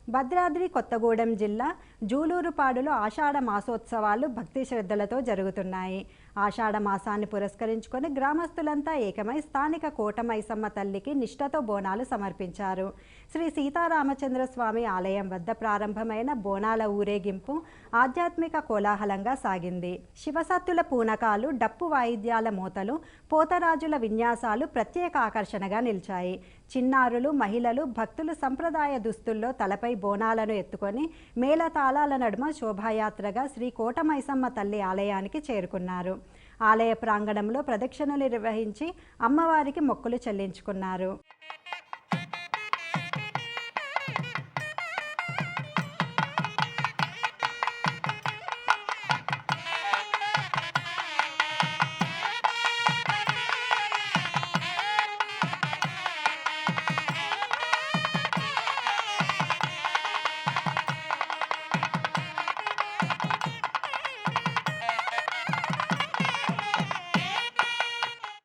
భద్రాద్రి కొత్తగూడెం జిల్లా జూలూరుపాడులో ఆషాఢ మాసోత్సవాలు భక్తి శ్రద్ధలతో జరుగుతున్నాయి. ఆషాఢ మాసాన్ని పురస్కరించుకొని గ్రామస్తులంతా ఏకమై స్థానిక కోటమైసమ్మ తల్లికి నిష్ఠతో బోనాలు సమర్పించారు. శ్రీ సీతారామచంద్ర స్వామి ఆలయం వద్ద ప్రారంభమైన బోనాల ఊరేగింపు ఆధ్యాత్మిక కోలాహలంగా సాగింది. శివసత్తుల పూనకాలు, డప్పు వాయిద్యాల మోతలు, పోతరాజుల విన్యాసాలు ప్రత్యేక ఆకర్షణగా నిలిచాయి. చిన్నారులు, మహిళలు, భక్తులు సంప్రదాయ దుస్తుల్లో తలపై బోనాలను ఎత్తుకొని మేళతాళాల నడుమ శోభాయాత్రగా శ్రీ కోటమైసమ్మ తల్లి ఆలయానికి చేరుకున్నారు. ఆలయ ప్రాంగణంలో ప్రదక్షిణలు నిర్వహించి అమ్మవారికి మొక్కులు చెల్లించుకున్నారు.